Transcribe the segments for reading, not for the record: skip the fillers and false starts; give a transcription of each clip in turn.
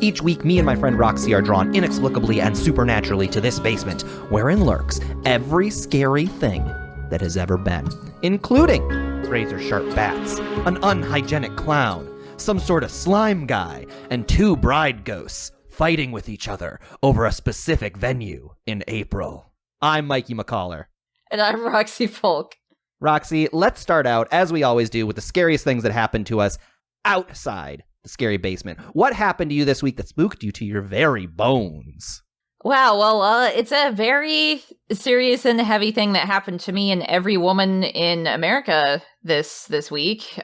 Each week, me and my friend Roxy are drawn inexplicably and supernaturally to this basement, wherein lurks every scary thing that has ever been, including razor-sharp bats, an unhygienic clown, some sort of slime guy, and 2 bride ghosts fighting with each other over a specific venue in April. I'm Mikey McCollor. And I'm Roxy Polk. Roxy, let's start out, as we always do, with the scariest things that happened to us outside the scary basement. What happened to you this week that spooked you to your very bones? Wow, well, it's a very serious and heavy thing that happened to me and every woman in America this week,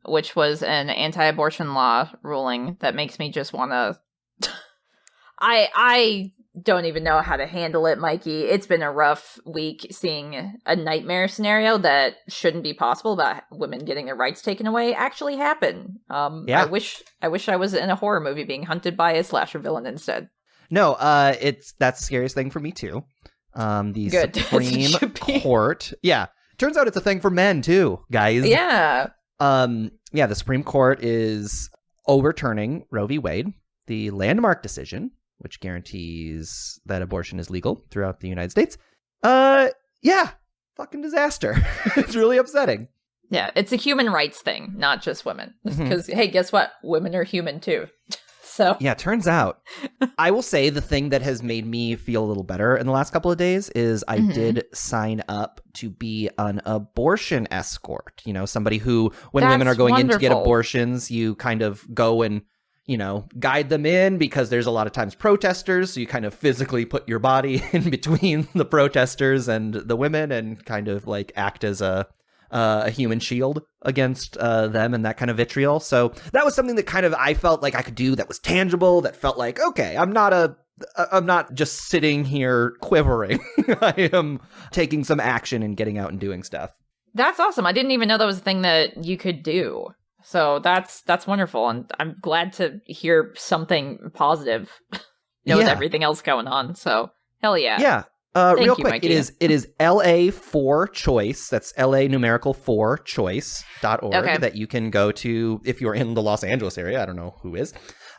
which was an anti-abortion law ruling that makes me just want to... I don't even know how to handle it, Mikey. It's been a rough week seeing a nightmare scenario that shouldn't be possible about women getting their rights taken away actually happen. I wish I was in a horror movie being hunted by a slasher villain instead. No, that's the scariest thing for me too. Good. Supreme Court. Yeah. Turns out it's a thing for men too, guys. Yeah. The Supreme Court is overturning Roe v. Wade, the landmark decision, which guarantees that abortion is legal throughout the United States. Fucking disaster. It's really upsetting. Yeah, it's a human rights thing, not just women. Because, hey, guess what? Women are human too. So yeah, turns out. I will say the thing that has made me feel a little better in the last couple of days is I did sign up to be an abortion escort. You know, somebody who, when women are going in to get abortions, you kind of go and, you know, guide them in because there's a lot of times protesters. So you kind of physically put your body in between the protesters and the women and kind of like act as a human shield against them and that kind of vitriol. So that was something that kind of I felt like I could do that was tangible, that felt like, okay, I'm not just sitting here quivering. I am taking some action and getting out and doing stuff. That's awesome. I didn't even know that was a thing that you could do. So that's wonderful. And I'm glad to hear something positive with everything else going on. So hell yeah. Yeah. Real quick, Mikey. it is LA 4 choice. That's LA numerical 4 choice.org that you can go to if you're in the Los Angeles area. I don't know who is.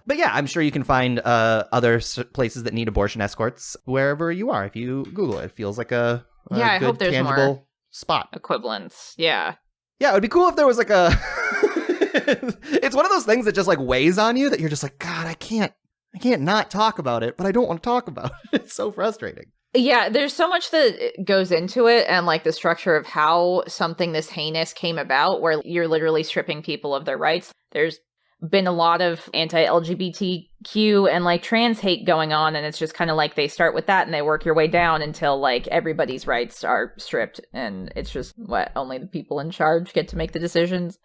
But yeah, I'm sure you can find other places that need abortion escorts wherever you are. If you Google it, it feels like a good, I hope there's tangible more spot. Equivalents. Yeah. Yeah, it would be cool if there was like a... It's one of those things that just like weighs on you that you're just like, God, I can't not talk about it, but I don't want to talk about it. It's so frustrating. Yeah, there's so much that goes into it and like the structure of how something this heinous came about where you're literally stripping people of their rights. There's been a lot of anti-LGBTQ and like trans hate going on, and it's just kind of like they start with that and they work your way down until like everybody's rights are stripped and it's just only the people in charge get to make the decisions.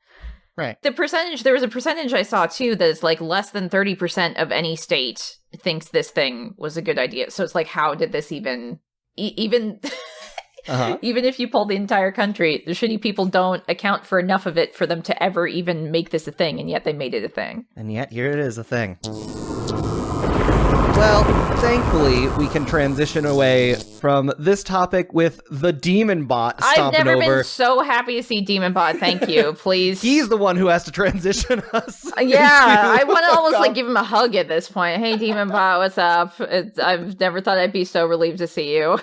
Right. There was a percentage I saw too that is like less than 30% of any state thinks this thing was a good idea. So it's like, how did this even even if you poll the entire country, the shitty people don't account for enough of it for them to ever even make this a thing, and yet they made it a thing. And yet here it is a thing. Well, thankfully, we can transition away from this topic with the Demon Bot stomping over. I've never been so happy to see Demon Bot. Thank you, please. He's the one who has to transition us. Yeah, I want to almost like give him a hug at this point. Hey, Demon Bot, what's up? I've never thought I'd be so relieved to see you.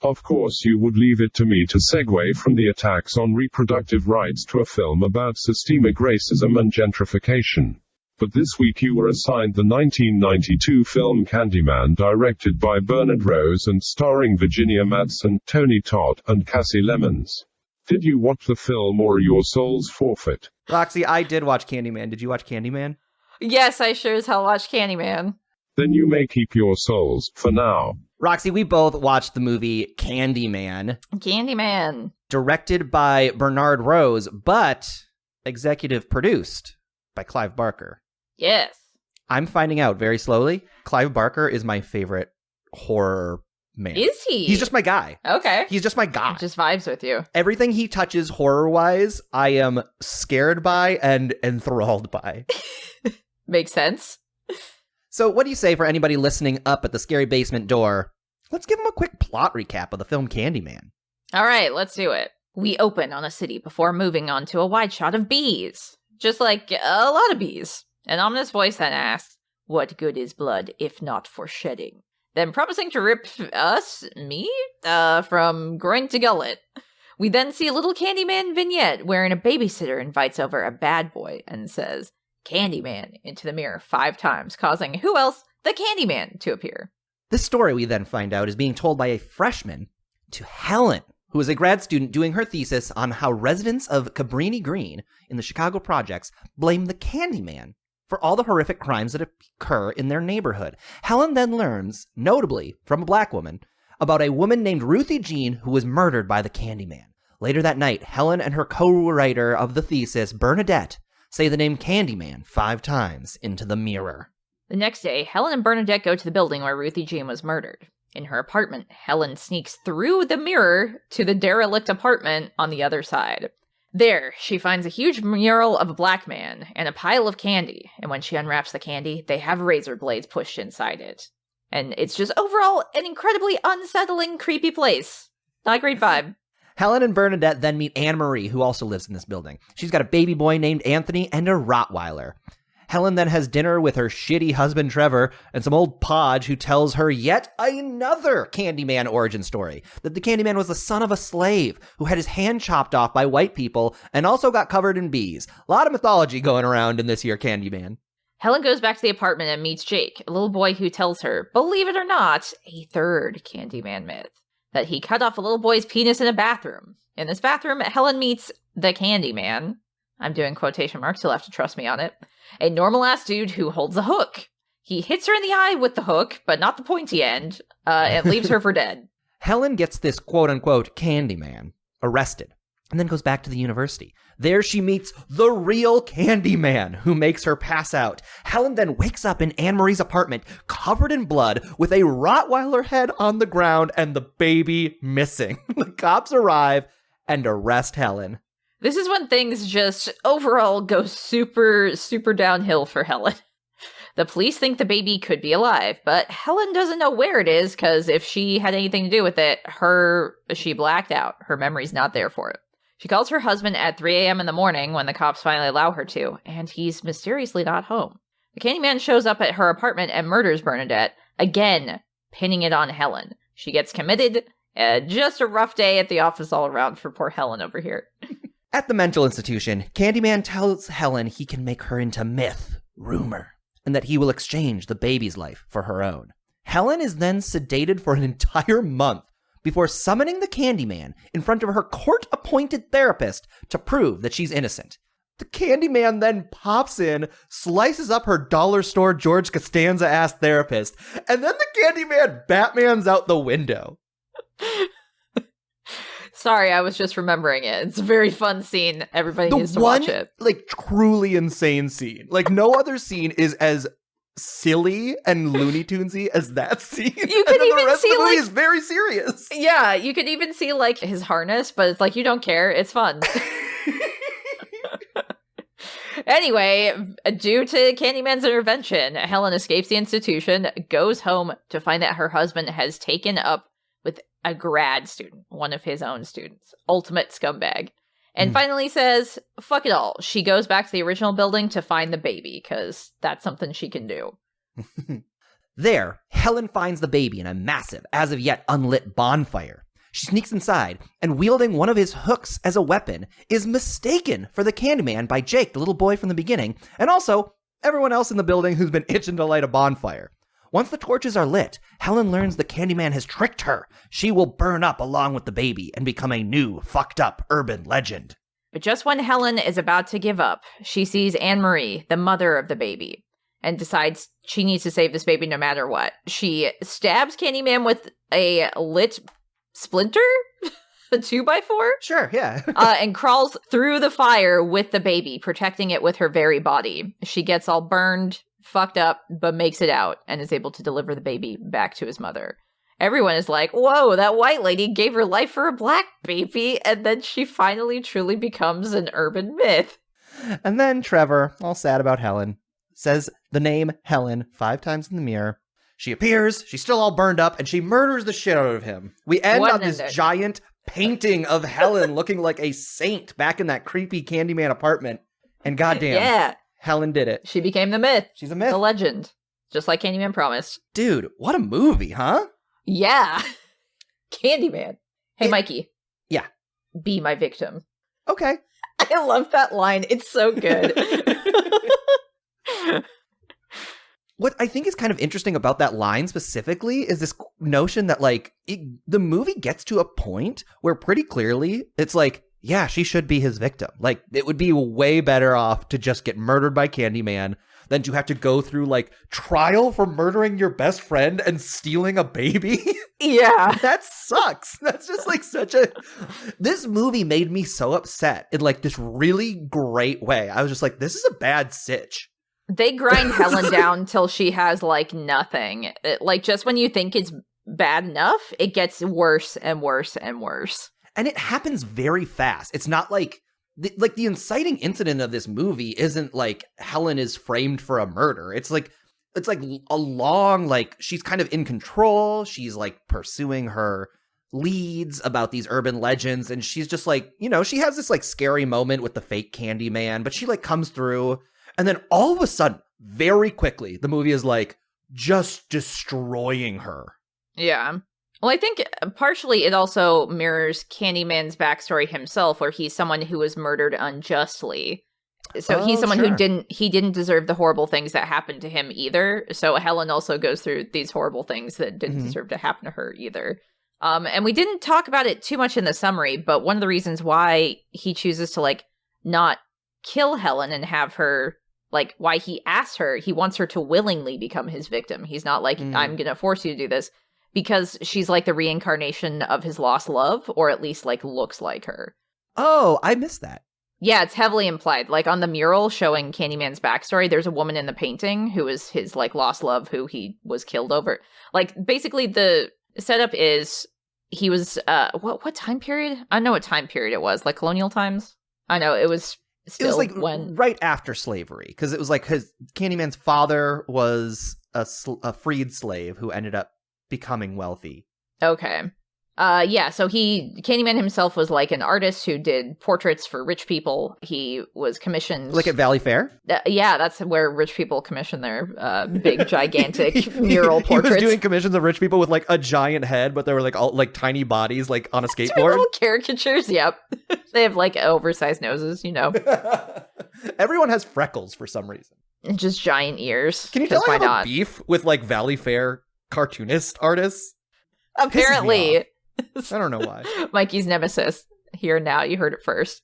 Of course you would leave it to me to segue from the attacks on reproductive rights to a film about systemic racism and gentrification. But this week you were assigned the 1992 film Candyman, directed by Bernard Rose and starring Virginia Madsen, Tony Todd, and Cassie Lemons. Did you watch the film or your soul's forfeit? Roxy, I did watch Candyman. Did you watch Candyman? Yes, I sure as hell watched Candyman. Then you may keep your souls, for now. Roxy, we both watched the movie Candyman. Candyman. Directed by Bernard Rose, but executive produced by Clive Barker. Yes. I'm finding out very slowly, Clive Barker is my favorite horror man. Is he? He's just my guy. Okay. He's just my guy. Just vibes with you. Everything he touches horror-wise, I am scared by and enthralled by. Makes sense. So what do you say for anybody listening up at the scary basement door? Let's give them a quick plot recap of the film Candyman. All right, let's do it. We open on a city before moving on to a wide shot of bees. Just like a lot of bees. An ominous voice then asks, What good is blood if not for shedding? Then promising to rip me, from groin to gullet. We then see a little Candyman vignette wherein a babysitter invites over a bad boy and says, Candyman, into the mirror 5 times, causing who else? The Candyman to appear. This story, we then find out, is being told by a freshman to Helen, who is a grad student doing her thesis on how residents of Cabrini Green in the Chicago projects blame the Candyman for all the horrific crimes that occur in their neighborhood. Helen then learns, notably from a black woman, about a woman named Ruthie Jean who was murdered by the Candyman. Later that night, Helen and her co-writer of the thesis, Bernadette, say the name Candyman 5 times into the mirror. The next day, Helen and Bernadette go to the building where Ruthie Jean was murdered. In her apartment, Helen sneaks through the mirror to the derelict apartment on the other side. There, she finds a huge mural of a black man and a pile of candy, and when she unwraps the candy, they have razor blades pushed inside it. And it's just overall an incredibly unsettling, creepy place. Not a great vibe. Helen and Bernadette then meet Anne-Marie, who also lives in this building. She's got a baby boy named Anthony and a Rottweiler. Helen then has dinner with her shitty husband Trevor and some old podge who tells her yet another Candyman origin story. That the Candyman was the son of a slave who had his hand chopped off by white people and also got covered in bees. A lot of mythology going around in this here Candyman. Helen goes back to the apartment and meets Jake, a little boy who tells her, believe it or not, a third Candyman myth. That he cut off a little boy's penis in a bathroom. In this bathroom, Helen meets the Candyman. I'm doing quotation marks, you'll have to trust me on it. A normal-ass dude who holds a hook. He hits her in the eye with the hook, but not the pointy end, and leaves her for dead. Helen gets this quote-unquote Candyman arrested, and then goes back to the university. There she meets the real Candyman, who makes her pass out. Helen then wakes up in Anne-Marie's apartment, covered in blood, with a Rottweiler head on the ground and the baby missing. The cops arrive and arrest Helen. This is when things just overall go super, super downhill for Helen. The police think the baby could be alive, but Helen doesn't know where it is, because if she had anything to do with it, she blacked out. Her memory's not there for it. She calls her husband at 3 a.m. in the morning when the cops finally allow her to, and he's mysteriously not home. The Candyman shows up at her apartment and murders Bernadette, again, pinning it on Helen. She gets committed. Just a rough day at the office all around for poor Helen over here. At the mental institution, Candyman tells Helen he can make her into myth, rumor, and that he will exchange the baby's life for her own. Helen is then sedated for an entire month before summoning the Candyman in front of her court-appointed therapist to prove that she's innocent. The Candyman then pops in, slices up her dollar store George Costanza-ass therapist, and then the Candyman Batmans out the window. Sorry, I was just remembering it. It's a very fun scene. Everybody needs to watch it. Truly insane scene. No other scene is as silly and Looney Tunesy as that scene. You could even the rest see of the movie is very serious. Yeah, you could even see his harness, but it's you don't care. It's fun. Anyway, due to Candyman's intervention, Helen escapes the institution, goes home to find that her husband has taken up with a grad student, one of his own students. Ultimate scumbag. And finally says, fuck it all. She goes back to the original building to find the baby, because that's something she can do. There, Helen finds the baby in a massive, as of yet unlit bonfire. She sneaks inside, and wielding one of his hooks as a weapon, is mistaken for the Candyman by Jake, the little boy from the beginning, and also everyone else in the building who's been itching to light a bonfire. Once the torches are lit, Helen learns the Candyman has tricked her. She will burn up along with the baby and become a new, fucked up urban legend. But just when Helen is about to give up, she sees Anne-Marie, the mother of the baby, and decides she needs to save this baby no matter what. She stabs Candyman with a lit splinter? A 2x4? Sure, yeah. And crawls through the fire with the baby, protecting it with her very body. She gets all burned, fucked up, but makes it out and is able to deliver the baby back to his mother. Everyone is like, whoa, that white lady gave her life for a black baby, and then she finally truly becomes an urban myth. And then Trevor, all sad about Helen, says the name Helen 5 times in the mirror. She appears, she's still all burned up, and she murders the shit out of him. We end on this giant painting of Helen looking like a saint back in that creepy Candyman apartment. And goddamn, yeah, Helen did it. She became the myth. She's a myth. The legend. just like Candyman promised. Dude, what a movie, huh? Yeah. Candyman. Hey, Mikey. Yeah. Be my victim. Okay. I love that line. It's so good. What I think is kind of interesting about that line specifically is this notion that, like, the movie gets to a point where pretty clearly it's like, yeah, she should be his victim. Like, it would be way better off to just get murdered by Candyman than to have to go through, like, trial for murdering your best friend and stealing a baby. Yeah. That sucks. That's just, like, such a... This movie made me so upset in, like, this really great way. I was just like, this is a bad sitch. They grind Helen down till she has, like, nothing. Like, just when you think it's bad enough, it gets worse and worse and worse. And it happens very fast. It's not like the inciting incident of this movie isn't like Helen is framed for a murder. It's like a long, like, she's kind of in control. She's, like, pursuing her leads about these urban legends. And she's just like, you know, she has this, like, scary moment with the fake Candyman, but she, like, comes through. And then all of a sudden, very quickly, the movie is, like, just destroying her. Yeah. Well, I think partially it also mirrors Candyman's backstory himself, where he's someone who was murdered unjustly. So he's someone who didn't deserve the horrible things that happened to him either. So Helen also goes through these horrible things that didn't deserve to happen to her either. And we didn't talk about it too much in the summary, but one of the reasons why he chooses to, like, not kill Helen and have her, like, why he asks her, he wants her to willingly become his victim. He's not like, I'm going to force you to do this, because she's like the reincarnation of his lost love, or at least, like, looks like her. Oh, I missed that. Yeah, it's heavily implied. Like, on the mural showing Candyman's backstory, there's a woman in the painting who is his, like, lost love who he was killed over. Like, basically the setup is he was, what time period? I don't know what time period it was. Like, colonial times? I know, it was still, it was like when... right after slavery, because it was like Candyman's father was a freed slave who ended up becoming wealthy. Okay. Yeah, so Candyman himself was like an artist who did portraits for rich people. He was commissioned... Like at Valley Fair? Yeah, that's where rich people commission their big, gigantic mural portraits. He was doing commissions of rich people with, like, a giant head, but they were, like, all, like, tiny bodies, like, on a skateboard. Little caricatures, yep. They have, like, oversized noses, you know. Everyone has freckles for some reason. And just giant ears. Can you tell I have a beef with, like, Valley Fair cartoonist artists? Apparently... I don't know why. Mikey's nemesis. Here now, you heard it first.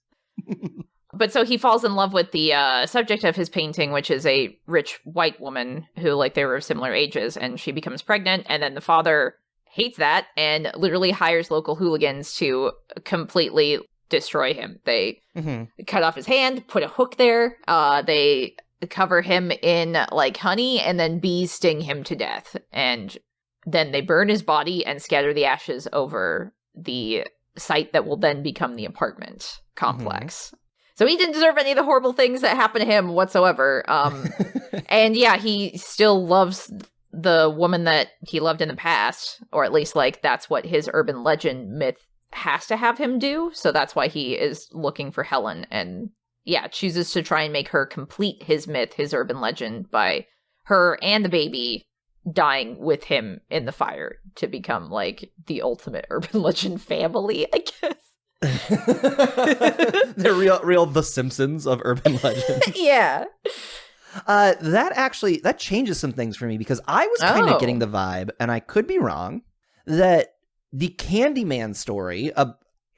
But so he falls in love with the subject of his painting, which is a rich white woman who, like, they were of similar ages, and she becomes pregnant, and then the father hates that and literally hires local hooligans to completely destroy him. They cut off his hand, put a hook there, they cover him in, like, honey, and then bees sting him to death, and then they burn his body and scatter the ashes over the site that will then become the apartment complex. So he didn't deserve any of the horrible things that happened to him whatsoever. And yeah, he still loves the woman that he loved in the past, or at least, like, that's what his urban legend myth has to have him do. So that's why he is looking for Helen, and yeah, chooses to try and make her complete his myth, his urban legend, by her and the baby dying with him in the fire to become, like, the ultimate urban legend family, I guess. They're real The Simpsons of urban legend. Yeah. That changes some things for me, because I was kind of getting the vibe, and I could be wrong, that the Candyman story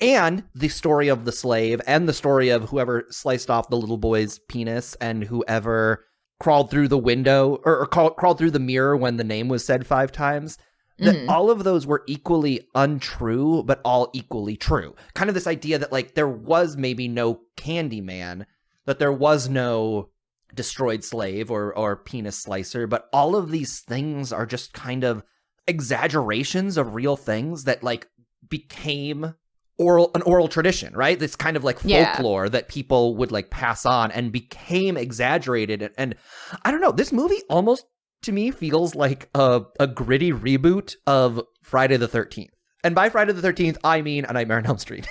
and the story of the slave and the story of whoever sliced off the little boy's penis and whoever crawled through the window or crawled through the mirror when the name was said 5 times, that all of those were equally untrue, but all equally true. Kind of this idea that, like, there was maybe no Candyman, that there was no destroyed slave or penis slicer, but all of these things are just kind of exaggerations of real things that, like, became an oral tradition, right? This kind of, like, folklore that people would, like, pass on and became exaggerated. And I don't know, this movie almost to me feels like a gritty reboot of Friday the 13th. And by Friday the 13th, I mean A Nightmare on Elm Street.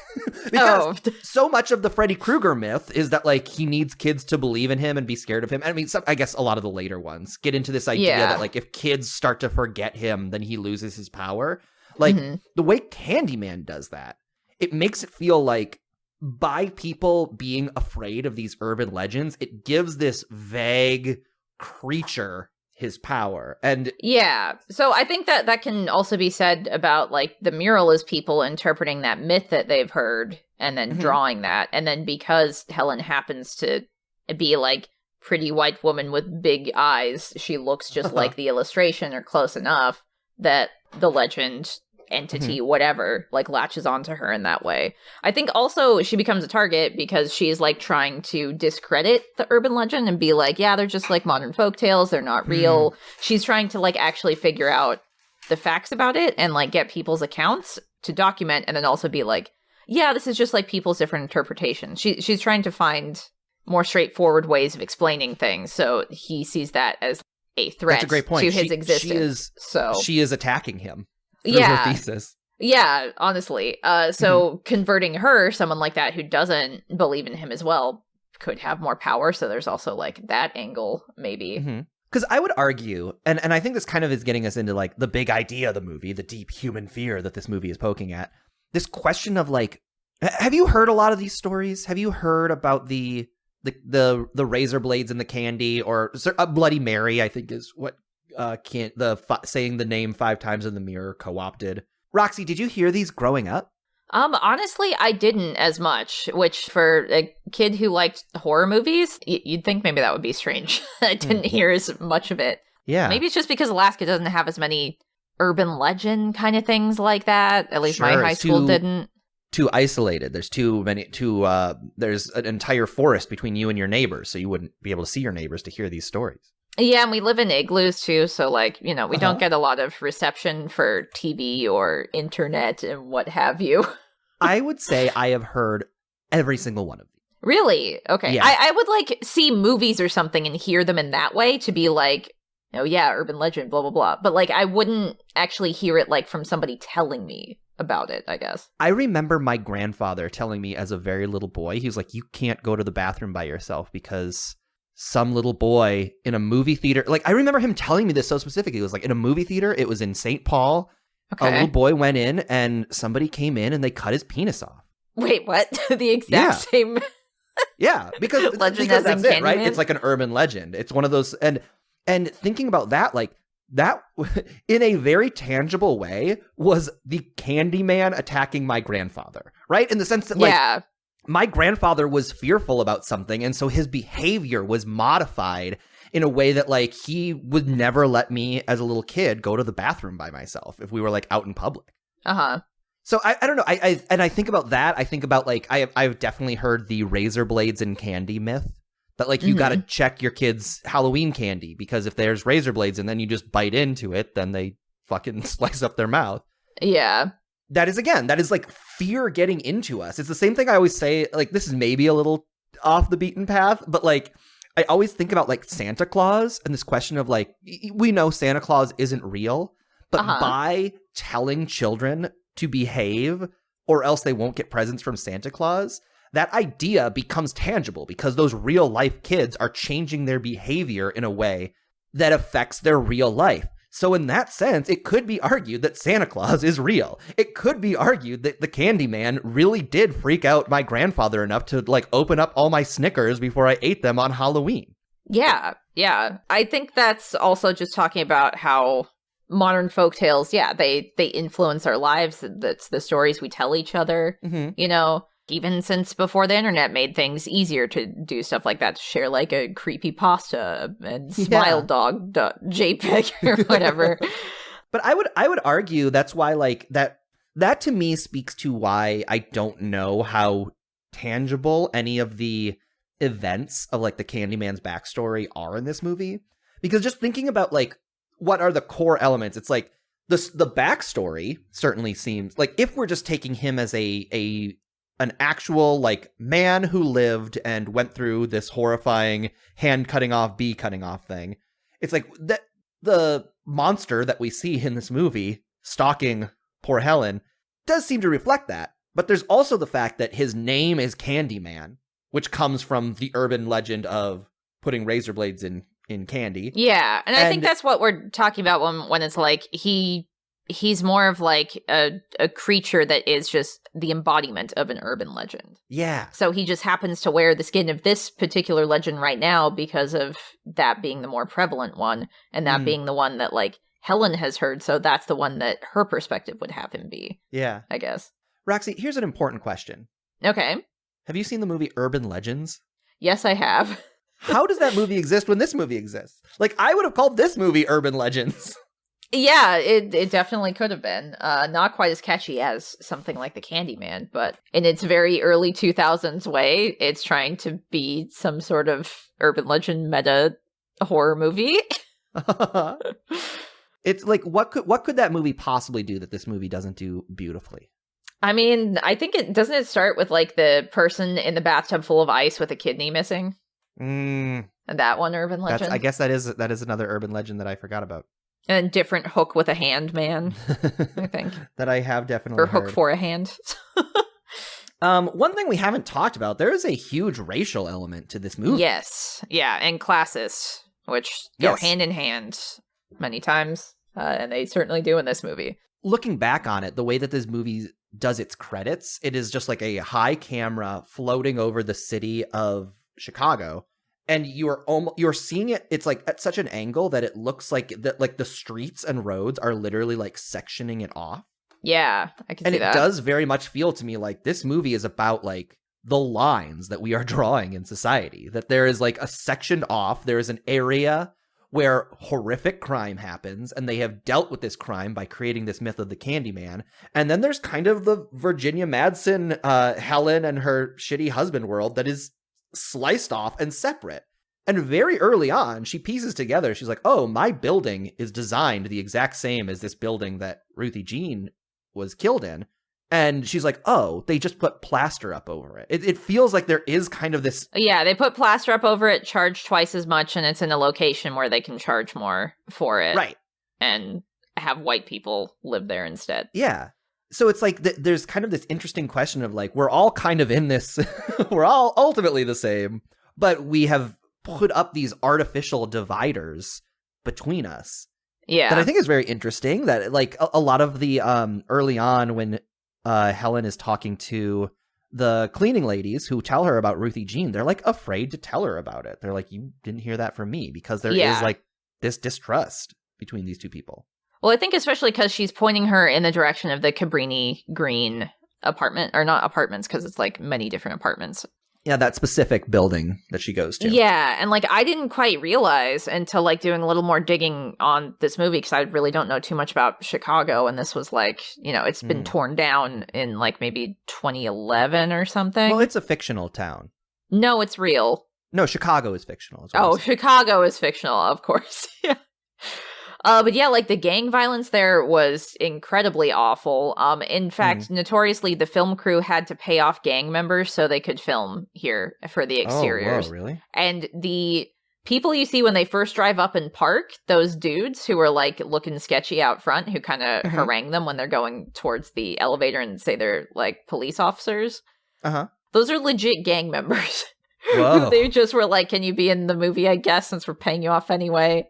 Because so much of the Freddy Krueger myth is that, like, he needs kids to believe in him and be scared of him. I mean, I guess a lot of the later ones get into this idea that, like, if kids start to forget him, then he loses his power. Like, the way Candyman does that, it makes it feel like by people being afraid of these urban legends, it gives this vague creature his power. And yeah, so I think that can also be said about, like, the mural is people interpreting that myth that they've heard and then drawing that. And then because Helen happens to be, like, pretty white woman with big eyes, she looks just like the illustration or close enough that the legend entity, whatever, like, latches onto her in that way. I think also she becomes a target because she's, like, trying to discredit the urban legend and be like, yeah, they're just, like, modern folktales, they're not real. She's trying to, like, actually figure out the facts about it and, like, get people's accounts to document and then also be like, yeah, this is just, like, people's different interpretations. She's trying to find more straightforward ways of explaining things, so he sees that as a threat. That's a great point. To his existence. She is attacking him. Yeah. Her thesis. Yeah, honestly. So converting her, someone like that who doesn't believe in him as well, could have more power. So there's also, like, that angle, maybe. Because I would argue, and I think this kind of is getting us into, like, the big idea of the movie, the deep human fear that this movie is poking at. This question of, like, have you heard a lot of these stories? Have you heard about the razor blades in the candy, or Bloody Mary, I think is what saying the name 5 times in the mirror co-opted. Roxy, did you hear these growing up? Honestly, I didn't as much, which for a kid who liked horror movies, you'd think maybe that would be strange. I didn't hear as much of it. Yeah. Maybe it's just because Alaska doesn't have as many urban legend kind of things like that. At least my high school didn't. Too isolated. There's there's an entire forest between you and your neighbors, so you wouldn't be able to see your neighbors to hear these stories. Yeah, and we live in igloos too, so, like, you know, we don't get a lot of reception for TV or internet and what have you. I would say I have heard every single one of these. Really? Okay. Yeah. I would, like, see movies or something and hear them in that way to be like, oh yeah, urban legend, blah, blah, blah. But, like, I wouldn't actually hear it, like, from somebody telling me about it, I guess. I remember my grandfather telling me as a very little boy, he was like, you can't go to the bathroom by yourself because some little boy in a movie theater, like, I remember him telling me this so specifically. It was like in a movie theater, it was in St. Paul. Okay. A little boy went in and somebody came in and they cut his penis off. Wait, what? The exact same Yeah, because that's it, right? It's like an urban legend. It's one of those, and thinking about that, like, that in a very tangible way was the Candyman attacking my grandfather, right? In the sense that, like, my grandfather was fearful about something, and so his behavior was modified in a way that, like, he would never let me as a little kid go to the bathroom by myself if we were, like, out in public. So I don't know. I think about that. I think about, like, I've definitely heard the razor blades in candy myth. That, like, you got to check your kids' Halloween candy, because if there's razor blades and then you just bite into it, then they fucking slice up their mouth. Yeah. That is like fear getting into us. It's the same thing I always say, like, this is maybe a little off the beaten path, but, like, I always think about, like, Santa Claus and this question of, like, we know Santa Claus isn't real, but by telling children to behave or else they won't get presents from Santa Claus, that idea becomes tangible because those real life kids are changing their behavior in a way that affects their real life. So in that sense, it could be argued that Santa Claus is real. It could be argued that the Candyman really did freak out my grandfather enough to, like, open up all my Snickers before I ate them on Halloween. Yeah. I think that's also just talking about how modern folktales, they influence our lives. That's the stories we tell each other, you know? Even since before the internet made things easier to do stuff like that, to share, like, a creepypasta and smile dog JPEG or whatever. But I would argue that's why, like, that to me speaks to why I don't know how tangible any of the events of, like, the Candyman's backstory are in this movie. Because just thinking about, like, what are the core elements, it's like the backstory certainly seems like, if we're just taking him as an actual, like, man who lived and went through this horrifying hand cutting off, bee cutting off thing. It's like that the monster that we see in this movie stalking poor Helen does seem to reflect that. But there's also the fact that his name is Candyman, which comes from the urban legend of putting razor blades in candy. Yeah, and I think that's what we're talking about when it's like he's more of like a creature that is just the embodiment of an urban legend. Yeah. So he just happens to wear the skin of this particular legend right now because of that being the more prevalent one, and that being the one that like Helen has heard, so that's the one that her perspective would have him be. Yeah. I guess. Roxy, here's an important question. Okay. Have you seen the movie Urban Legends? Yes, I have. How does that movie exist when this movie exists? Like, I would have called this movie Urban Legends. Yeah, it definitely could have been. Not quite as catchy as something like the Candyman, but in its very early 2000s way, it's trying to be some sort of urban legend meta horror movie. It's like, what could that movie possibly do that this movie doesn't do beautifully? I mean, I think doesn't it start with like the person in the bathtub full of ice with a kidney missing? And that one urban legend. I guess that is another urban legend that I forgot about. And different hook with a hand man, I think. That I have definitely heard. Hook for a hand. One thing we haven't talked about, there is a huge racial element to this movie. Yes. Yeah, and classist, which go hand in hand many times. And they certainly do in this movie. Looking back on it, the way that this movie does its credits, it is just like a high camera floating over the city of Chicago. And you're seeing it. It's like at such an angle that it looks like the streets and roads are literally like sectioning it off. Yeah, I can see that. And it does very much feel to me like this movie is about like the lines that we are drawing in society. That there is like a sectioned off. There is an area where horrific crime happens, and they have dealt with this crime by creating this myth of the Candyman. And then there's kind of the Virginia Madsen, Helen and her shitty husband world that is sliced off and separate. And very early on, she pieces together, she's like, oh, my building is designed the exact same as this building that Ruthie Jean was killed in. And she's like, oh, they just put plaster up over it. It feels like there is kind of this... Yeah, they put plaster up over it, charge twice as much, and it's in a location where they can charge more for it. Right. And have white people live there instead. Yeah. So it's like, there's kind of this interesting question of like, we're all kind of in this, we're all ultimately the same, but we have put up these artificial dividers between us. Yeah. That I think is very interesting, that like a lot of the early on when Helen is talking to the cleaning ladies who tell her about Ruthie Jean, they're like afraid to tell her about it. They're like, you didn't hear that from me, because there is like this distrust between these two people. Well, I think especially because she's pointing her in the direction of the Cabrini Green apartment, or not apartments, because it's like many different apartments. Yeah, that specific building that she goes to. Yeah, and like I didn't quite realize until like doing a little more digging on this movie, because I really don't know too much about Chicago, and this was like, you know, it's been torn down in like maybe 2011 or something. Well, it's a fictional town. No, it's real. No, Chicago is fictional. Chicago is fictional, of course. Yeah. But yeah, like the gang violence there was incredibly awful. In fact, notoriously, the film crew had to pay off gang members so they could film here for the exteriors. Oh, really? And the people you see when they first drive up and park, those dudes who are like looking sketchy out front, who kind of harangue them when they're going towards the elevator and say they're like police officers. Those are legit gang members. Whoa. They just were like, can you be in the movie, I guess, since we're paying you off anyway?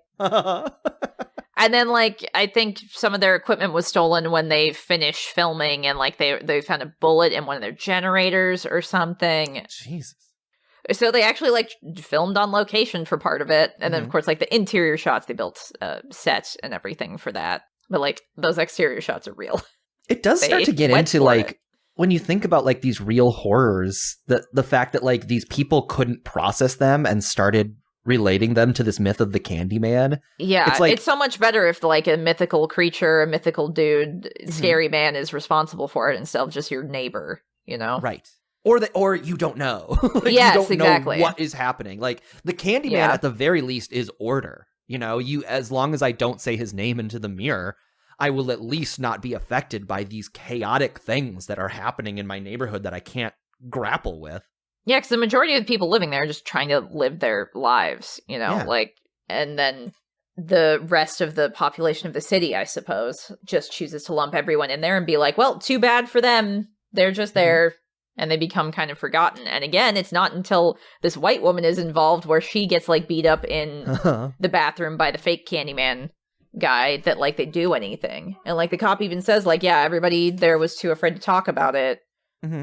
And then, like, I think some of their equipment was stolen when they finished filming, and, like, they found a bullet in one of their generators or something. Jesus. So they actually, like, filmed on location for part of it. And then, of course, like, the interior shots, they built sets and everything for that. But, like, those exterior shots are real. It does start to get into, like, when you think about, like, these real horrors, the fact that, like, these people couldn't process them and started relating them to this myth of the Candyman. Yeah, it's so much better if like a mythical creature, a mythical dude, scary man is responsible for it instead of just your neighbor, you know? Right. Or you don't know. Like, yes, you don't exactly. know what is happening. Like the Candyman at the very least is order. You know, as long as I don't say his name into the mirror, I will at least not be affected by these chaotic things that are happening in my neighborhood that I can't grapple with. Yeah, because the majority of the people living there are just trying to live their lives, you know, like, and then the rest of the population of the city, I suppose, just chooses to lump everyone in there and be like, well, too bad for them. They're just there. And they become kind of forgotten. And again, it's not until this white woman is involved where she gets like beat up in the bathroom by the fake Candyman guy that like they do anything. And like the cop even says like, yeah, everybody there was too afraid to talk about it.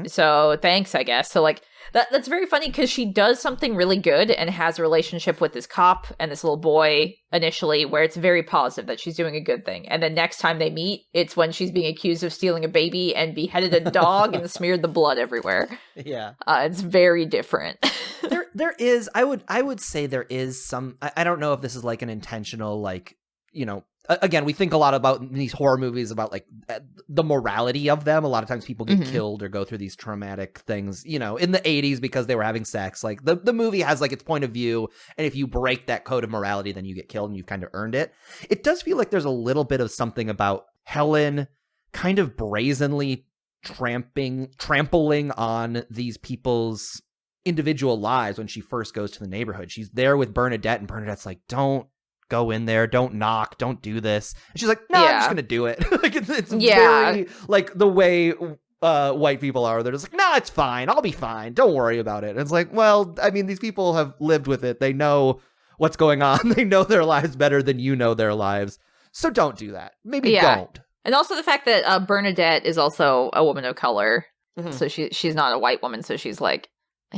So thanks, I guess. So like that's very funny because she does something really good and has a relationship with this cop and this little boy initially where it's very positive that she's doing a good thing. And then next time they meet, it's when she's being accused of stealing a baby and beheaded a dog and smeared the blood everywhere. Yeah. It's very different. there is, I would say there is some, I don't know if this is like an intentional, like, you know, again, we think a lot about these horror movies about like the morality of them. A lot of times people get killed or go through these traumatic things, you know, in the 80s because they were having sex. Like the movie has like its point of view. And if you break that code of morality, then you get killed and you've kind of earned it. It does feel like there's a little bit of something about Helen kind of brazenly trampling on these people's individual lives when she first goes to the neighborhood. She's there with Bernadette and Bernadette's like, don't go in there, don't knock, don't do this. And she's like, no, I'm just gonna do it. Like it's very like the way white people are. They're just like, no, it's fine, I'll be fine, don't worry about it. And it's like, well, I mean, these people have lived with it, they know what's going on, they know their lives better than you know their lives, so don't do that. Maybe don't. And also the fact that Bernadette is also a woman of color, so she's not a white woman, so she's like,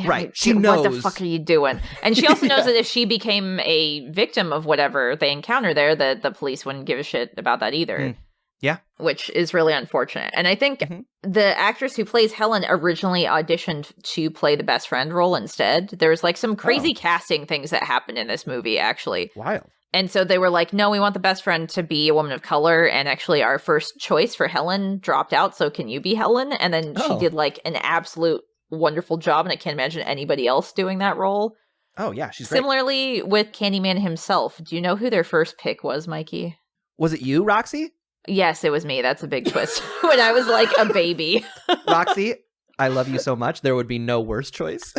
right, she knows. What the fuck are you doing? And she also knows that if she became a victim of whatever they encounter there, that the police wouldn't give a shit about that either. Yeah. Which is really unfortunate. And I think the actress who plays Helen originally auditioned to play the best friend role instead. There's like some crazy casting things that happened in this movie, actually. Wild. And so they were like, no, we want the best friend to be a woman of color. And actually our first choice for Helen dropped out. So can you be Helen? And then she did like an absolute wonderful job, and I can't imagine anybody else doing that role. Oh yeah, she's great. Similarly with Candyman himself, do you know who their first pick was, Mikey? Was it you, Roxy? Yes, it was me. That's a big twist. When I was like a baby. Roxy, I love you so much. There would be no worse choice.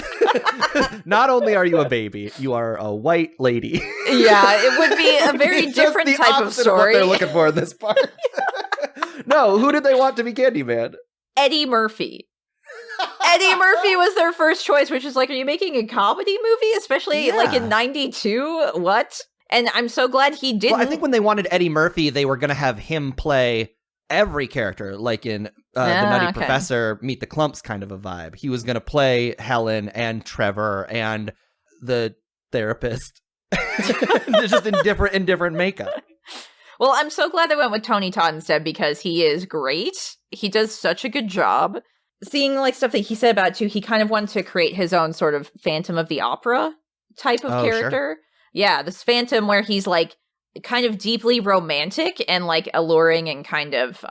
Not only are you a baby, you are a white lady. Yeah, it would be a very different type of story. Of what they're looking for in this part. No, who did they want to be Candyman? Eddie Murphy. Eddie Murphy was their first choice, which is like, are you making a comedy movie? Especially like in 92? What? And I'm so glad he didn't. Well, I think when they wanted Eddie Murphy, they were going to have him play every character, like in The Nutty Professor, Meet the Clumps kind of a vibe. He was going to play Helen and Trevor and the therapist, just in different makeup. Well, I'm so glad they went with Tony Todd instead because he is great. He does such a good job. Seeing like stuff that he said about it too, he kind of wanted to create his own sort of Phantom of the Opera type of character. Sure. Yeah, this Phantom where he's like kind of deeply romantic and like alluring and kind of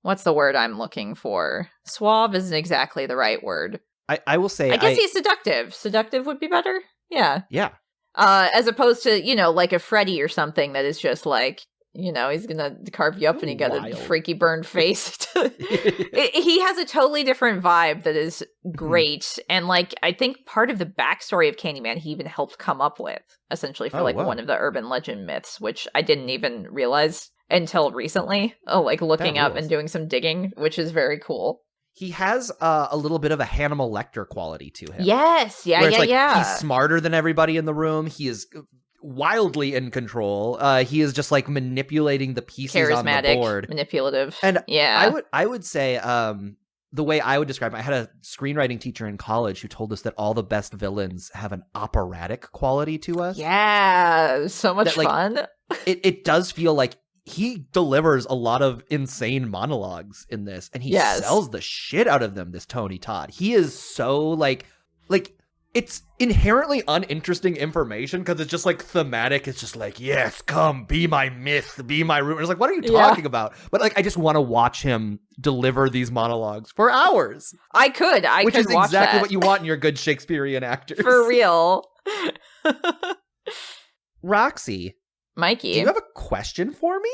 what's the word I'm looking for? Suave isn't exactly the right word. I will say I guess he's seductive. Seductive would be better. Yeah. Yeah. As opposed to, you know, like a Freddy or something that is just like, you know, he's gonna carve you up and he got a freaky burned face. He has a totally different vibe that is great. And like, I think part of the backstory of Candyman he even helped come up with, essentially, for one of the urban legend myths, which I didn't even realize until recently. Like looking up and doing some digging, which is very cool. He has a little bit of a Hannibal Lecter quality to him. Yes, yeah. He's smarter than everybody in the room. He is wildly in control. He is just like manipulating the pieces on the board. Manipulative. And I would say the way I would describe it, I had a screenwriting teacher in college who told us that all the best villains have an operatic quality to us. Yeah, so much fun. It does feel like he delivers a lot of insane monologues in this, and he sells the shit out of them, this Tony Todd. He is so like it's inherently uninteresting information because it's just like thematic. It's just like, yes, come be my myth, be my rumor. It's like, what are you talking about? But like, I just want to watch him deliver these monologues for hours. I could which is watch exactly that. what you want in your good Shakespearean actors. For real. Roxy. Mikey. Do you have a question for me?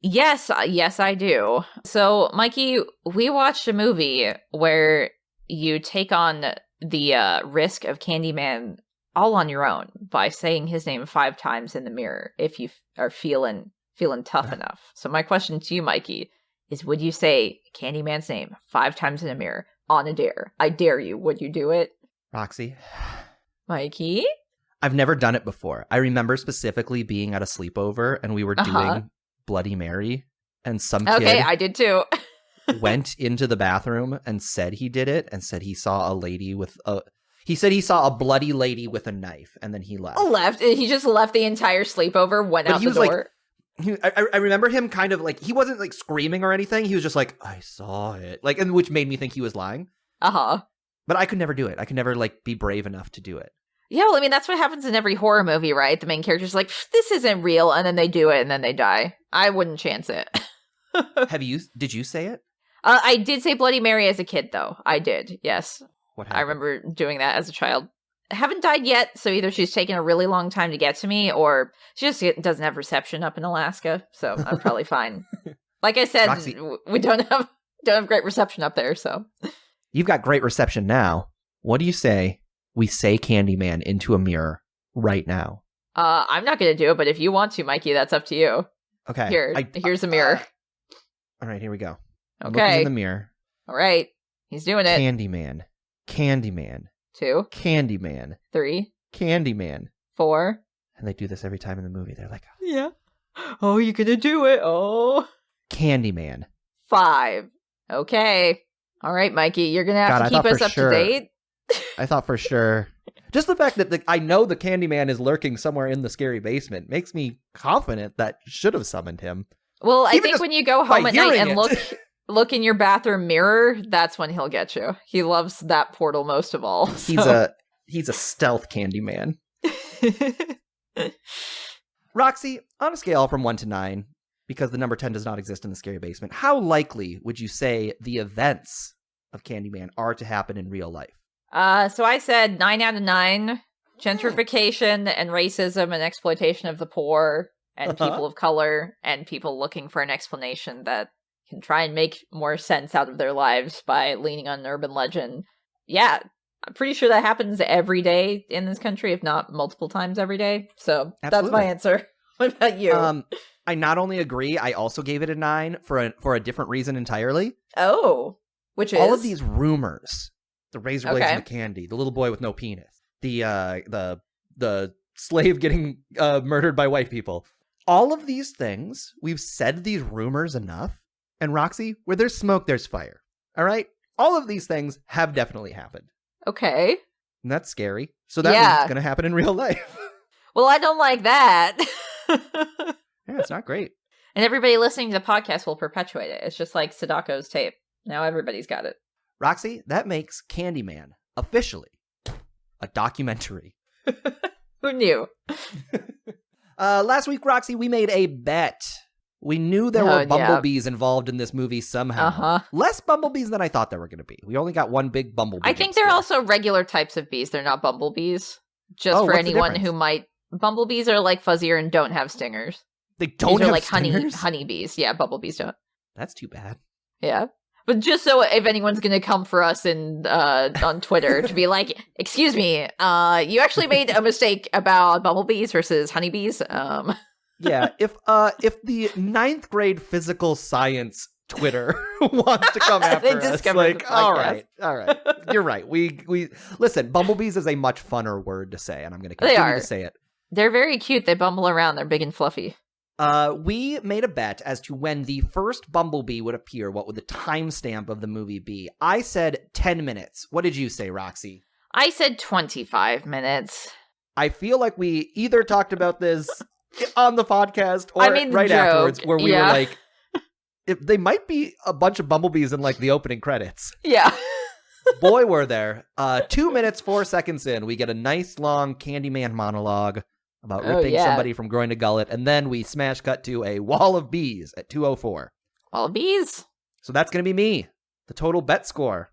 Yes, I do. So, Mikey, we watched a movie where you take on the risk of Candyman all on your own by saying his name 5 times in the mirror if you are feeling tough enough. So my question to you, Mikey, is would you say Candyman's name 5 times in a mirror on a dare? I dare you. Would you do it? Roxy? Mikey? I've never done it before. I remember specifically being at a sleepover and we were doing Bloody Mary and some kid I did too. went into the bathroom and said he did it and said he saw a lady with a... He said he saw a bloody lady with a knife and then he left. He just left the entire sleepover, went out the door. I remember him kind of like, he wasn't like screaming or anything. He was just like, I saw it. Like, and which made me think he was lying. But I could never do it. I could never like be brave enough to do it. Yeah, well, I mean, that's what happens in every horror movie, right? The main character's like, this isn't real, and then they do it, and then they die. I wouldn't chance it. Did you say it? I did say Bloody Mary as a kid, though. I did, yes. What happened? I remember doing that as a child. I haven't died yet, so either she's taken a really long time to get to me, or she just doesn't have reception up in Alaska, so I'm probably fine. Like I said, Roxy, we don't have great reception up there, so. You've got great reception now. What do you say we say Candyman into a mirror right now? I'm not going to do it, but if you want to, Mikey, that's up to you. Okay. Here's a mirror. All right, here we go. I'm okay. looking in the mirror. All right. He's doing it. Candyman. 2. Candyman. 3. Candyman. 4. And they do this every time in the movie. They're like, yeah. Oh, you're going to do it. Oh. Candyman. 5. Okay. All right, Mikey, you're going to have to keep us up to date. I thought for sure. Just the fact that I know the Candyman is lurking somewhere in the scary basement makes me confident that should have summoned him. Well, I think when you go home at night and look in your bathroom mirror, that's when he'll get you. He loves that portal most of all. So. He's a stealth Candyman. Roxy, on a scale from 1 to 9, because the number 10 does not exist in the scary basement, how likely would you say the events of Candyman are to happen in real life? So I said 9 out of 9. Gentrification and racism and exploitation of the poor and people of color and people looking for an explanation that can try and make more sense out of their lives by leaning on an urban legend. Yeah, I'm pretty sure that happens every day in this country, if not multiple times every day. So Absolutely. That's my answer. What about you? I not only agree, I also gave it a 9 for a different reason entirely. Oh, which is? All of these rumors. The razor blades and the candy, the little boy with no penis, the slave getting murdered by white people. All of these things, we've said these rumors enough. And Roxy, where there's smoke, there's fire. All right? All of these things have definitely happened. Okay. And that's scary. So that means it's going to happen in real life. Well, I don't like that. Yeah, it's not great. And everybody listening to the podcast will perpetuate it. It's just like Sadako's tape. Now everybody's got it. Roxy, that makes Candyman officially a documentary. Who knew? Last week, Roxy, we made a bet. We knew there were bumblebees involved in this movie somehow. Less bumblebees than I thought there were going to be. We only got one big bumblebee. I think they're also regular types of bees. They're not bumblebees. Just for anyone who might... Bumblebees are like fuzzier and don't have stingers. They don't have like stingers? honeybees. Yeah, bumblebees don't. That's too bad. Yeah. But just so if anyone's going to come for us on Twitter to be like, excuse me, you actually made a mistake about bumblebees versus honeybees. Yeah, if the 9th grade physical science Twitter wants to come after us, like, all right, you're right. We listen. Bumblebees is a much funner word to say, and I'm going to continue to say it. They're very cute. They bumble around. They're big and fluffy. We made a bet as to when the first bumblebee would appear. What would the timestamp of the movie be? I said 10 minutes. What did you say, Roxy? I said 25 minutes. I feel like we either talked about this on the podcast or right afterwards, where we were like, if they might be a bunch of bumblebees in like the opening credits. Yeah. Boy, were there. 2 minutes, 4 seconds in, we get a nice long Candyman monologue about ripping somebody from groin to gullet, and then we smash cut to a wall of bees at 2:04. Wall of bees. So that's going to be me. The total bet score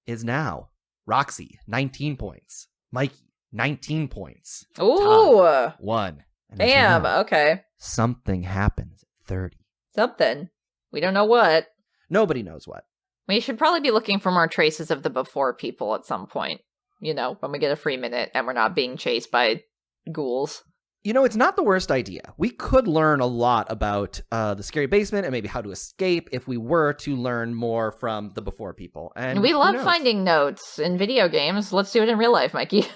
is now Roxy, 19 points. Mikey, 19 points. Ooh. Todd, 1. And damn, okay. Something happens at 30. Something. We don't know what. Nobody knows what. We should probably be looking for more traces of the before people at some point. when we get a free minute and we're not being chased by ghouls. It's not the worst idea. We could learn a lot about the scary basement and maybe how to escape if we were to learn more from the before people. And we love finding notes in video games. Let's do it in real life, Mikey.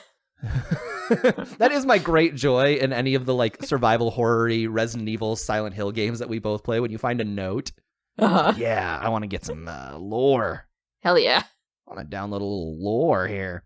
That is my great joy in any of the survival horror-y Resident Evil, Silent Hill games that we both play. When you find a note, yeah, I want to get some lore. Hell yeah. I want to download a little lore here.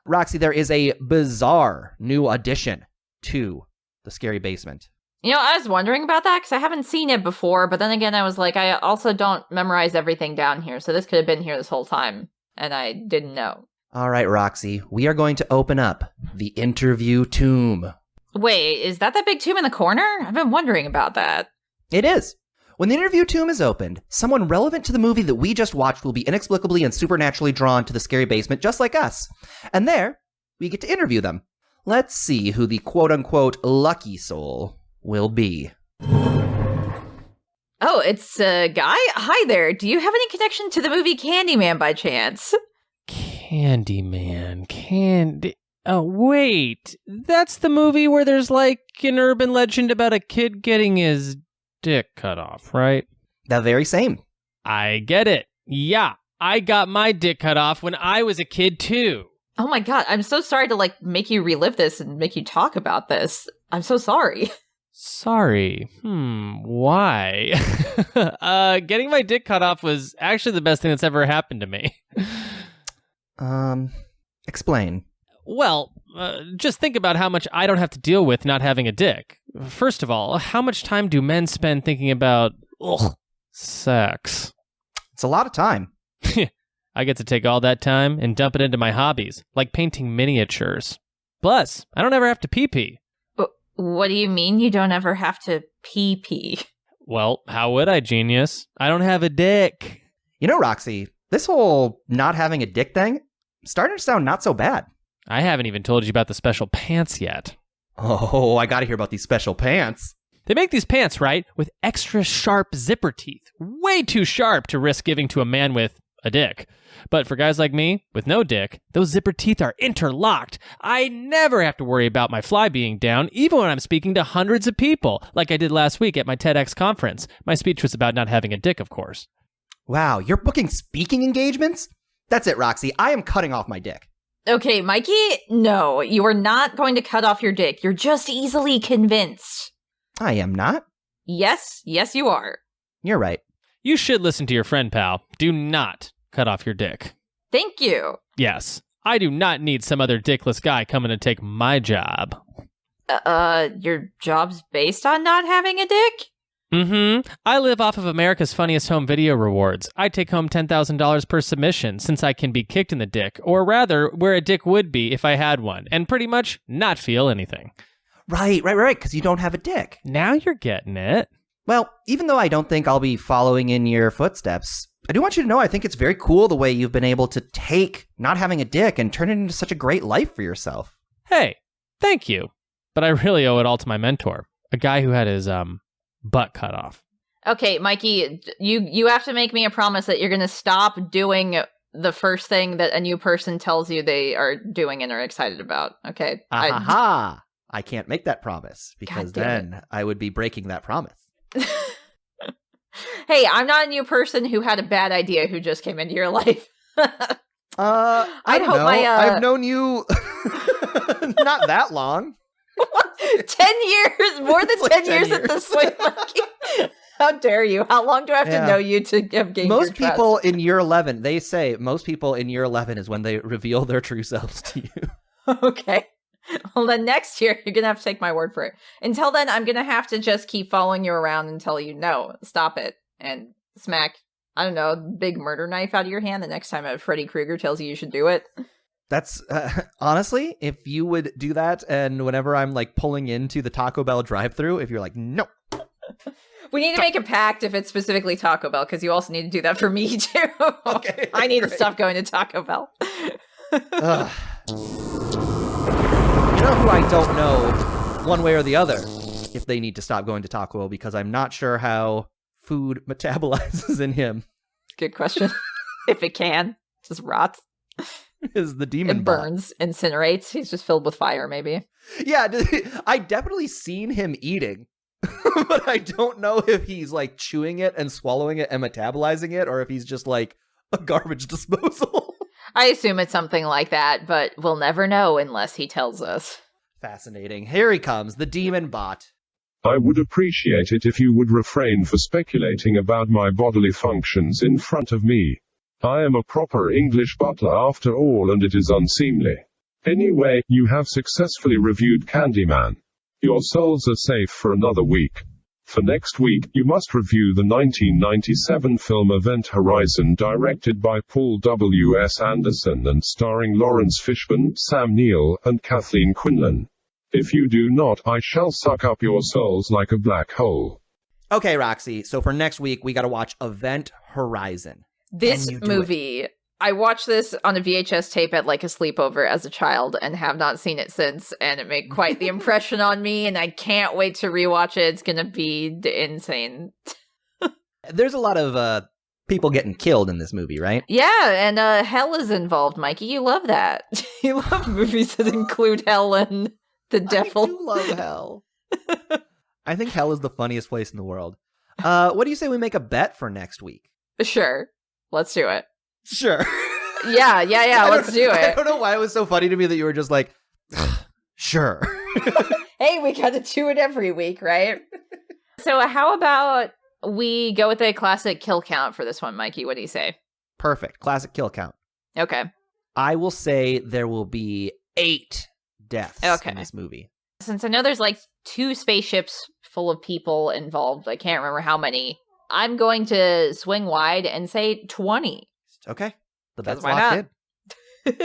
Roxy, there is a bizarre new addition to the scary basement. I was wondering about that because I haven't seen it before, but then again, I was like, I also don't memorize everything down here, so this could have been here this whole time, and I didn't know. All right, Roxy, we are going to open up the interview tomb. Wait, is that big tomb in the corner? I've been wondering about that. It is. When the interview tomb is opened, someone relevant to the movie that we just watched will be inexplicably and supernaturally drawn to the scary basement just like us. And there, we get to interview them. Let's see who the quote-unquote lucky soul will be. Oh, it's a guy? Hi there. Do you have any connection to the movie Candyman by chance? Candyman. Oh, wait. That's the movie where there's an urban legend about a kid getting his dick cut off, right? The very same. I get it. Yeah, I got my dick cut off when I was a kid, too. Oh my god, I'm so sorry to make you relive this and make you talk about this. I'm so sorry. Sorry. Why? Getting my dick cut off was actually the best thing that's ever happened to me. Explain. Well, just think about how much I don't have to deal with not having a dick. First of all, how much time do men spend thinking about sex? It's a lot of time. I get to take all that time and dump it into my hobbies, like painting miniatures. Plus, I don't ever have to pee-pee. What do you mean you don't ever have to pee-pee? Well, how would I, genius? I don't have a dick. Roxy, this whole not having a dick thing starting to sound not so bad. I haven't even told you about the special pants yet. Oh, I gotta hear about these special pants. They make these pants, right, with extra sharp zipper teeth. Way too sharp to risk giving to a man with a dick. But for guys like me, with no dick, those zipper teeth are interlocked. I never have to worry about my fly being down, even when I'm speaking to hundreds of people, like I did last week at my TEDx conference. My speech was about not having a dick, of course. Wow, you're booking speaking engagements? That's it, Roxy. I am cutting off my dick. Okay, Mikey, no, you are not going to cut off your dick. You're just easily convinced. I am not. Yes, you are. You're right. You should listen to your friend, pal. Do not cut off your dick. Thank you. Yes, I do not need some other dickless guy coming to take my job. Your job's based on not having a dick? Mm-hmm. I live off of America's Funniest Home Video Rewards. I take home $10,000 per submission since I can be kicked in the dick, or rather, where a dick would be if I had one, and pretty much not feel anything. Right, because you don't have a dick. Now you're getting it. Well, even though I don't think I'll be following in your footsteps, I do want you to know I think it's very cool the way you've been able to take not having a dick and turn it into such a great life for yourself. Hey, thank you. But I really owe it all to my mentor, a guy who had his, butt cut off. Okay, Mikey, you have to make me a promise that you're going to stop doing the first thing that a new person tells you they are doing and are excited about, okay? I can't make that promise because then I would be breaking that promise. Hey, I'm not a new person who had a bad idea who just came into your life. I don't know. I've known you not that long. 10 years, more than 10 years at this point, Mikey. How dare you? How long do I have to know you to have gained most your people trust? In year 11, they say most people in year 11 is when they reveal their true selves to you. Okay. Well, then next year, you're going to have to take my word for it. Until then, I'm going to have to just keep following you around until you know. Stop it. And smack, I don't know, a big murder knife out of your hand the next time a Freddy Krueger tells you should do it. That's, honestly, if you would do that, and whenever I'm, pulling into the Taco Bell drive-thru, if you're like, no. We need to make a pact if it's specifically Taco Bell, because you also need to do that for me, too. Okay, I need to stop going to Taco Bell. You know who I don't know, one way or the other, if they need to stop going to Taco Bell, because I'm not sure how food metabolizes in him. Good question. If it can. Just rots. is the demon It bot. burns, incinerates. He's just filled with fire, maybe. Yeah, I definitely seen him eating, but I don't know if he's like chewing it and swallowing it and metabolizing it, or if he's just like a garbage disposal. I assume it's something like that, but we'll never know unless he tells us. Fascinating. Here he comes, the demon bot. I would appreciate it if you would refrain for speculating about my bodily functions in front of me. I am a proper English butler after all, and it is unseemly. Anyway, you have successfully reviewed Candyman. Your souls are safe for another week. For next week, you must review the 1997 film Event Horizon, directed by Paul W. S. Anderson and starring Lawrence Fishburne, Sam Neill, and Kathleen Quinlan. If you do not, I shall suck up your souls like a black hole. Okay, Roxy, so for next week, we gotta watch Event Horizon. This movie, I watched this on a VHS tape at like a sleepover as a child and have not seen it since, and it made quite the impression on me, and I can't wait to rewatch it. It's gonna be insane. There's a lot of people getting killed in this movie, right? Yeah, and hell is involved, Mikey. You love that. You love movies that include hell and the devil. I do love hell. I think hell is the funniest place in the world. What do you say we make a bet for next week? Sure. Let's do it. Sure. Yeah, let's do I it. don't know why it was so funny to me that you were just like, sure. Hey, we gotta do it every week, right? So how about we go with a classic kill count for this one, Mikey? What do you say? Perfect. Classic kill count. Okay. I will say there will be 8 deaths in this movie. Since I know there's like 2 spaceships full of people involved, I can't remember how many, I'm going to swing wide and say 20. Okay. The bet's why locked in.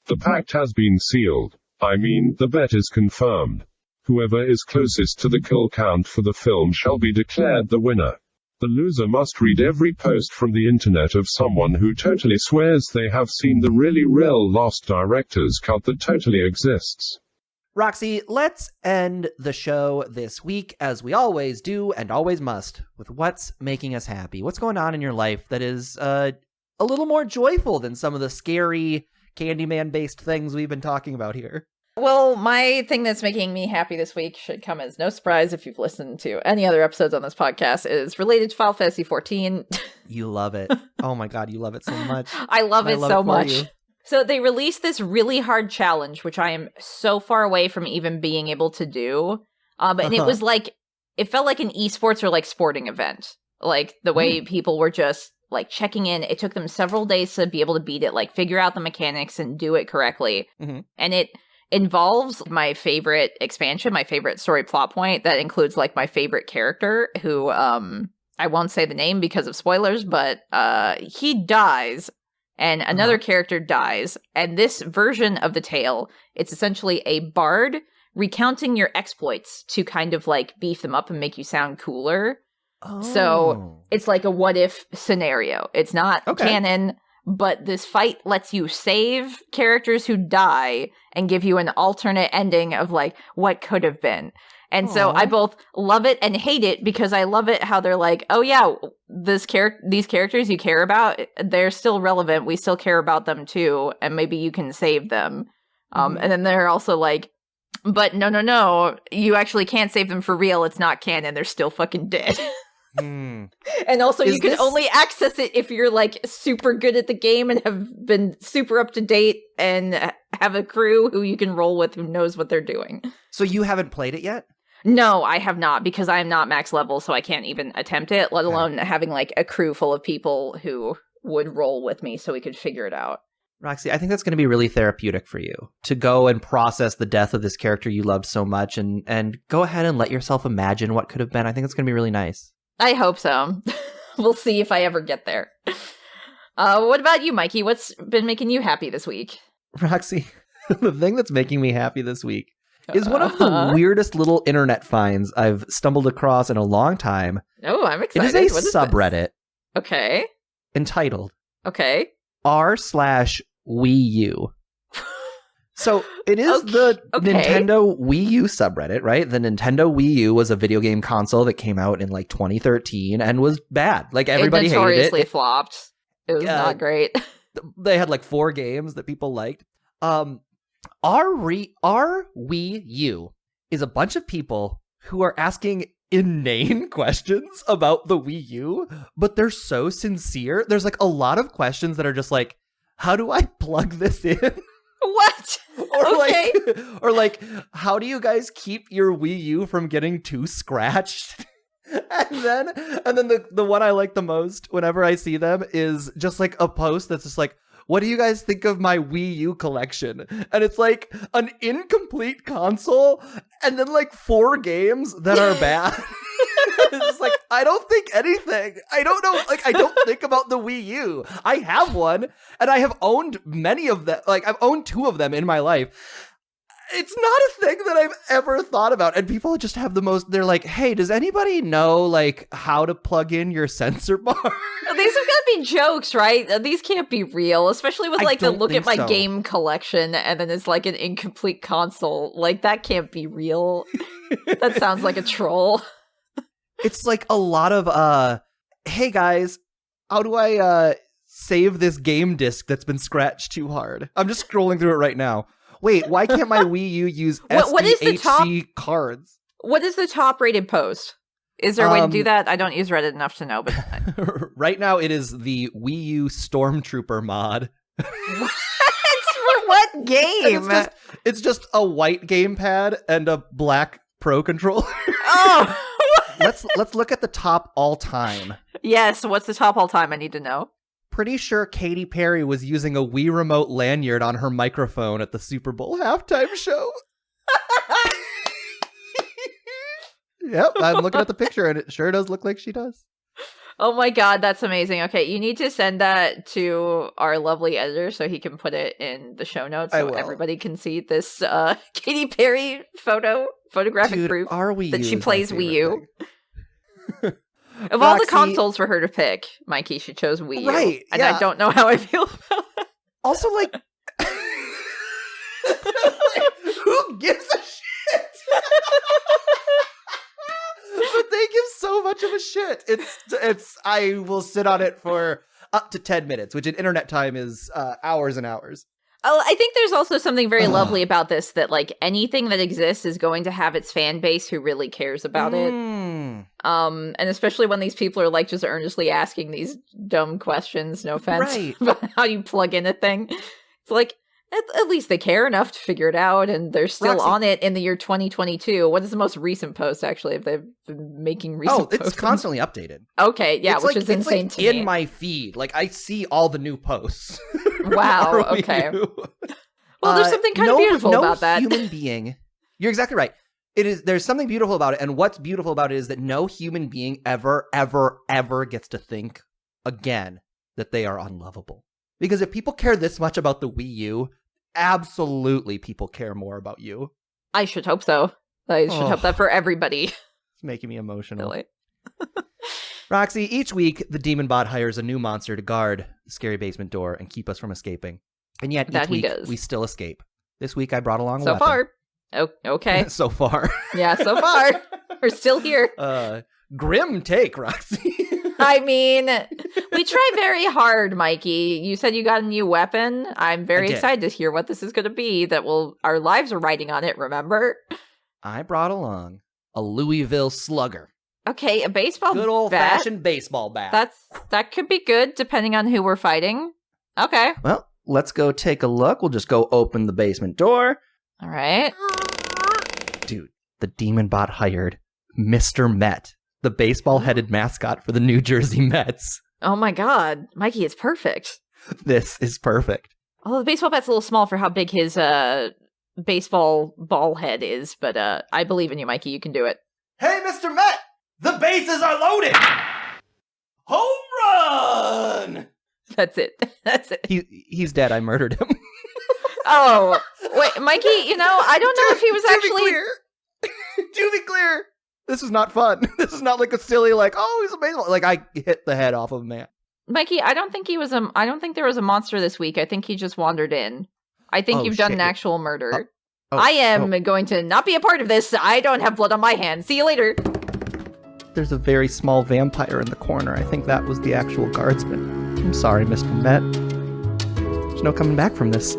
The pact has been sealed. I mean, the bet is confirmed. Whoever is closest to the kill count for the film shall be declared the winner. The loser must read every post from the internet of someone who totally swears they have seen the really real Lost Director's cut that totally exists. Roxy, let's end the show this week, as we always do and always must, with what's making us happy. What's going on in your life that is a little more joyful than some of the scary Candyman-based things we've been talking about here? Well, my thing that's making me happy this week should come as no surprise if you've listened to any other episodes on this podcast, is related to Final Fantasy XIV. You love it. Oh my god, you love it so much. I love it so much. You. So they released this really hard challenge, which I am so far away from even being able to do. And it was like, it felt like an esports or like sporting event. Like the way people were just like checking in. It took them several days to be able to beat it, like figure out the mechanics and do it correctly. And it involves my favorite expansion, my favorite story plot point that includes like my favorite character who, I won't say the name because of spoilers, but he dies. And another character dies. And this version of the tale, it's essentially a bard recounting your exploits to kind of like beef them up and make you sound cooler. So it's like a what if scenario. It's not canon, but this fight lets you save characters who die and give you an alternate ending of like what could have been. And so I both love it and hate it, because I love it how they're like, oh yeah, these characters you care about, they're still relevant. We still care about them too. And maybe you can save them. And then they're also like, but no, you actually can't save them for real. It's not canon. They're still fucking dead. And also you can only access it if you're like super good at the game and have been super up to date and have a crew who you can roll with who knows what they're doing. So you haven't played it yet? No, I have not, because I am not max level, so I can't even attempt it, let alone having like a crew full of people who would roll with me so we could figure it out. Roxy, I think that's going to be really therapeutic for you to go and process the death of this character you loved so much and go ahead and let yourself imagine what could have been. I think it's going to be really nice. I hope so. We'll see if I ever get there. What about you, Mikey? What's been making you happy this week? Roxy, the thing that's making me happy this week is one of the weirdest little internet finds I've stumbled across in a long time. Oh, I'm excited. It is a subreddit. Okay. Entitled r/WiiU. So it is the Nintendo Wii U subreddit, right? The Nintendo Wii U was a video game console that came out in like 2013 and was bad. Like everybody hated it. It notoriously flopped. It was not great. they had like 4 games that people liked. Our WiiU is a bunch of people who are asking inane questions about the Wii U, but they're so sincere. There's like a lot of questions that are just like, how do I plug this in? What? Okay. Like, how do you guys keep your Wii U from getting too scratched? And then the one I like the most whenever I see them is just like a post that's just like, what do you guys think of my Wii U collection? And it's like an incomplete console and then like 4 games that are bad. It's just like, I don't think anything. I don't know. Like, I don't think about the Wii U. I have one and I have owned many of them. Like, I've owned 2 of them in my life. It's not a thing that I've ever thought about. And people just have the most, they're like, hey, does anybody know like how to plug in your sensor bar? These have got to be jokes, right? These can't be real, especially with like the look at my game collection and then it's like an incomplete console. Like that can't be real. That sounds like a troll. It's like a lot of, hey guys, how do I save this game disc that's been scratched too hard? I'm just scrolling through it right now. Wait, why can't my Wii U use SDHC cards? What is the top rated post? Is there a way to do that? I don't use Reddit enough to know. But right now it is the Wii U Stormtrooper mod. For what game? It's just a white gamepad and a black Pro controller. Oh, let's look at the top all time. Yes, what's the top all time? I need to know. Pretty sure Katy Perry was using a Wii Remote lanyard on her microphone at the Super Bowl halftime show. Yep, I'm looking at the picture and it sure does look like she does. Oh my god, that's amazing. Okay, you need to send that to our lovely editor so he can put it in the show notes so everybody can see this Katy Perry photographic proof that she plays Wii U. Of all the consoles for her to pick, Mikey, she chose Wii U. Right, and I don't know how I feel about that. Also, like, who gives a shit? But they give so much of a shit. It's. I will sit on it for up to 10 minutes, which in internet time is hours and hours. Oh, I think there's also something very lovely about this, that like anything that exists is going to have its fan base who really cares about it. And especially when these people are like just earnestly asking these dumb questions, no offense, right, about how you plug in a thing. It's like, at least they care enough to figure it out, and they're still Roxy, on it in the year 2022. What is the most recent post, actually, if they've been making recent posts? It's constantly updated. Okay, yeah, it's which like, is insane like to me. in my feed. Like, I see all the new posts. Wow, okay. Well, there's something kind of beautiful about that. No human being. You're exactly right. There's something beautiful about it, and what's beautiful about it is that no human being ever gets to think again that they are unlovable. Because if people care this much about the Wii U, absolutely people care more about you. I should hope so. I should hope that for everybody. It's making me emotional. Really? Roxy, each week the demon bot hires a new monster to guard the scary basement door and keep us from escaping. And yet each week we still escape. This week I brought along a weapon. So far. Oh, okay. So far. Yeah, so far. We're still here. Grim take, Roxy. I mean, we try very hard, Mikey. You said you got a new weapon. I'm very excited to hear what this is going to be. Our lives are riding on it, remember? I brought along a Louisville Slugger. Okay, a baseball bat. Good old-fashioned baseball bat. That could be good, depending on who we're fighting. Okay. Well, let's go take a look. We'll just go open the basement door. All right. Dude, the demon bot hired Mr. Met, the baseball-headed mascot for the New Jersey Mets. Oh my god. Mikey, it's perfect. This is perfect. Although the baseball bat's a little small for how big his baseball ball head is, but I believe in you, Mikey. You can do it. Hey, Mr. Met! The bases are loaded! Home run! That's it. That's it. He's dead. I murdered him. Oh, wait, Mikey, I don't know if he was actually... To be clear, this is not fun. This is not like a silly, he's amazing. Like, I hit the head off of a man. Mikey, I don't think there was a monster this week. I think he just wandered in. I think you've done an actual murder. I am going to not be a part of this. I don't have blood on my hands. See you later. There's a very small vampire in the corner. I think that was the actual guardsman. I'm sorry, Mr. Met. There's no coming back from this.